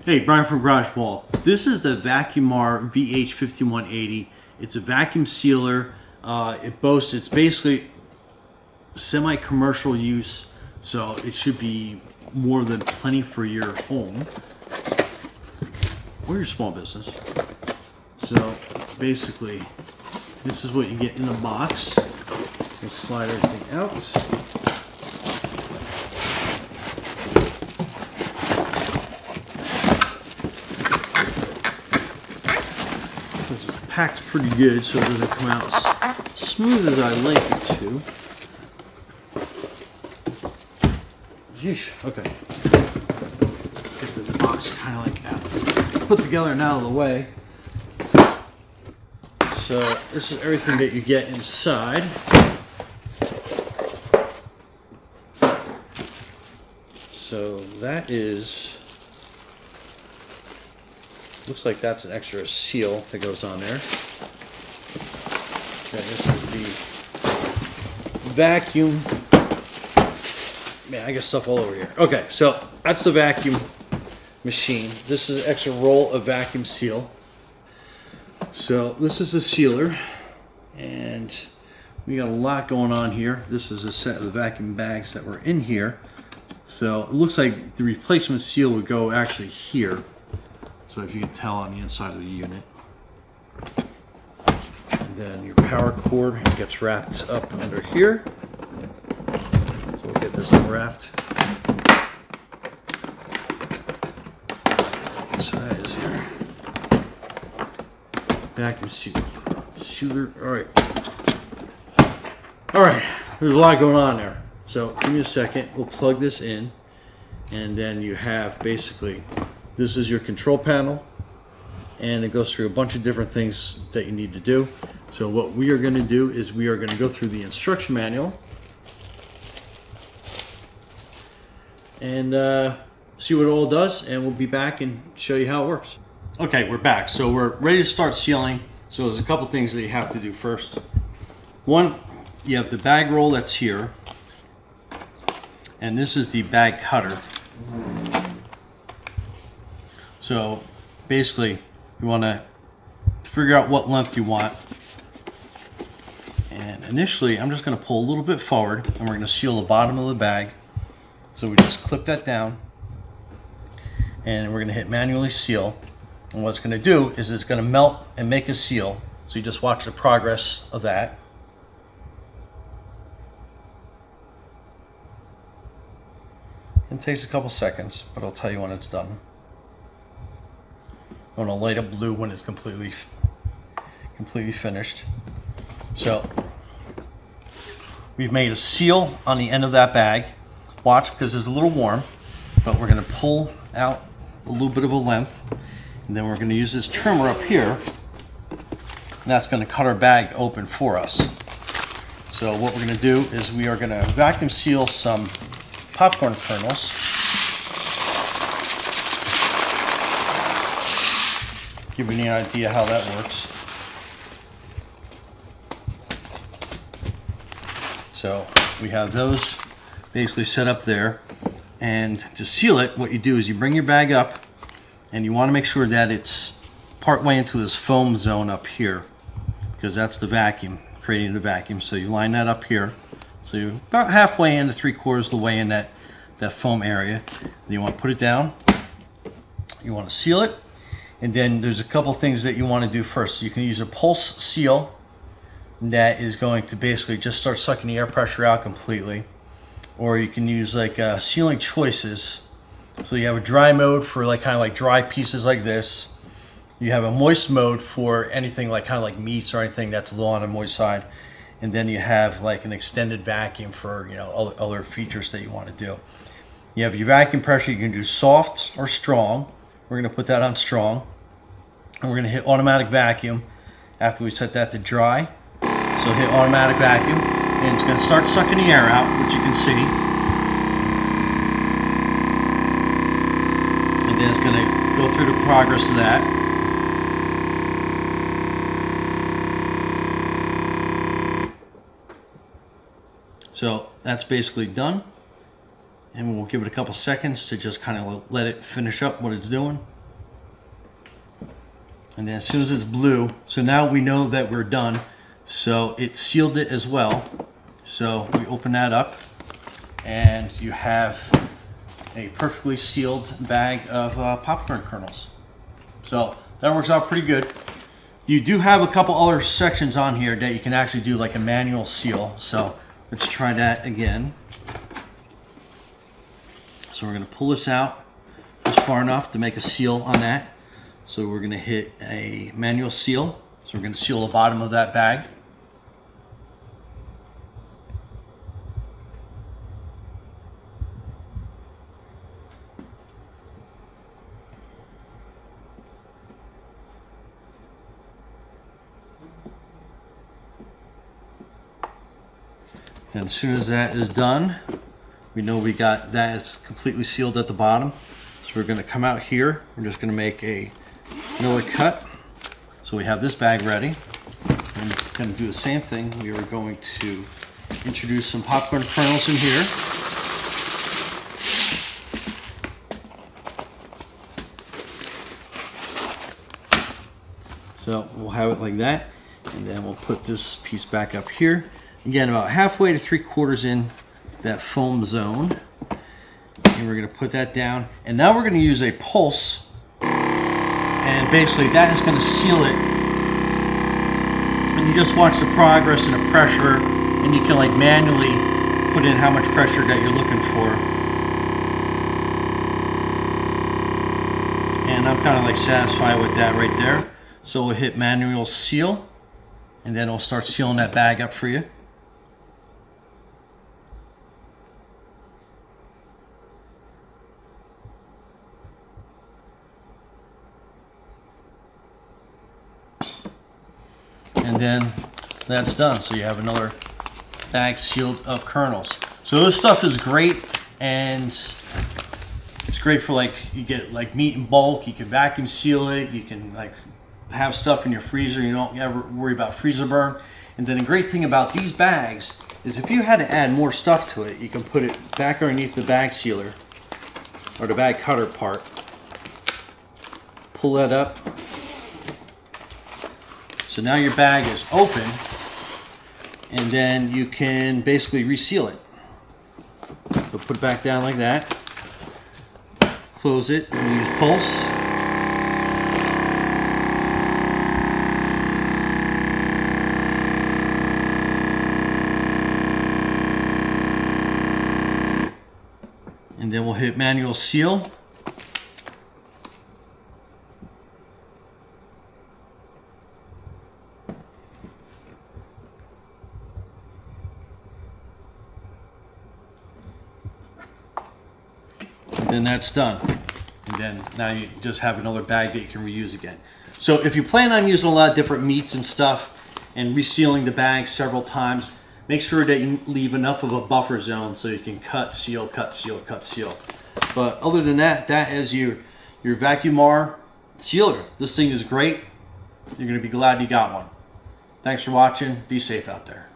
Hey, Brian from Garage Ball. This is the VAKUMAR VH5180. It's a vacuum sealer. It's basically semi-commercial use, so it should be more than plenty for your home or your small business. So basically, this is what you get in the box. We'll slide everything out. Packed pretty good, so it doesn't come out as smooth as I like it to. Yeesh. Okay. Get this box kind of like out, put together and out of the way. So this is everything that you get inside. So that is. Looks like that's an extra seal that goes on there. Okay, this is the vacuum. Man, I got stuff all over here. Okay, so that's the vacuum machine. This is an extra roll of vacuum seal. So this is the sealer, and we got a lot going on here. This is a set of the vacuum bags that were in here. So it looks like the replacement seal would go actually here. So if you can tell on the inside of the unit. And then your power cord gets wrapped up under here. So we'll get this unwrapped. So that is your vacuum sealer. Alright, there's a lot going on there. So give me a second, we'll plug this in, and then you have basically, this is your control panel, and it goes through a bunch of different things that you need to do. So what we are going to do is we are going to go through the instruction manual and see what it all does, and we'll be back and show you how it works. Okay, we're back. So we're ready to start sealing. So there's a couple things that you have to do first. One, you have the bag roll that's here, and this is the bag cutter. So basically, you want to figure out what length you want. And initially, I'm just going to pull a little bit forward, and we're going to seal the bottom of the bag. So we just clip that down, and we're going to hit manually seal. And what it's going to do is it's going to melt and make a seal. So you just watch the progress of that. It takes a couple seconds, but I'll tell you when it's done. I'm going to light up blue when it's completely finished. So we've made a seal on the end of that bag. Watch, because it's a little warm, but we're going to pull out a little bit of a length, and then we're going to use this trimmer up here, and that's going to cut our bag open for us. So what we're going to do is we are going to vacuum seal some popcorn kernels. Give you an idea how that works. So we have those basically set up there, and to seal it, what you do is you bring your bag up, and you want to make sure that it's partway into this foam zone up here, because that's the vacuum, creating the vacuum. So you line that up here. So you're about halfway in to 3/4 of the way in that foam area. And you want to put it down. You want to seal it. And then there's a couple things that you want to do first. You can use a pulse seal that is going to basically just start sucking the air pressure out completely. Or you can use like sealing choices. So you have a dry mode for like kind of like dry pieces like this. You have a moist mode for anything like kind of like meats or anything that's a little on the moist side. And then you have like an extended vacuum for, you know, other features that you want to do. You have your vacuum pressure. You can do soft or strong. We're going to put that on strong, and we're going to hit automatic vacuum after we set that to dry. So hit automatic vacuum, and it's going to start sucking the air out, which you can see. And then it's going to go through the progress of that. So that's basically done. And we'll give it a couple seconds to just kind of let it finish up what it's doing. And then as soon as it's blue, so now we know that we're done. So it sealed it as well. So we open that up and you have a perfectly sealed bag of popcorn kernels. So that works out pretty good. You do have a couple other sections on here that you can actually do like a manual seal. So let's try that again. So we're going to pull this out just far enough to make a seal on that. So we're going to hit a manual seal. So we're going to seal the bottom of that bag. And as soon as that is done, we know we got that is completely sealed at the bottom. So we're going to come out here. We're just going to make another cut. So we have this bag ready. And we're going to do the same thing. We are going to introduce some popcorn kernels in here. So we'll have it like that. And then we'll put this piece back up here. Again, about halfway to 3/4 in that foam zone. And we're going to put that down. And now we're going to use a pulse. And basically that is going to seal it. And you just watch the progress and the pressure. And you can like manually put in how much pressure that you're looking for. And I'm kind of like satisfied with that right there. So we'll hit manual seal. And then we'll start sealing that bag up for you. And then that's done. So you have another bag sealed of kernels. So this stuff is great, and it's great for like, you get like meat in bulk, you can vacuum seal it, you can like have stuff in your freezer, you don't ever worry about freezer burn. And then the great thing about these bags is if you had to add more stuff to it, you can put it back underneath the bag sealer or the bag cutter part. Pull that up. So now your bag is open, and then you can basically reseal it. So put it back down like that. Close it and use pulse. And then we'll hit manual seal. And then that's done. And then now you just have another bag that you can reuse again. So if you plan on using a lot of different meats and stuff and resealing the bag several times, make sure that you leave enough of a buffer zone so you can cut, seal, cut, seal, cut, seal. But other than that, that is your VAKUMAR sealer. This thing is great. You're going to be glad you got one. Thanks for watching. Be safe out there.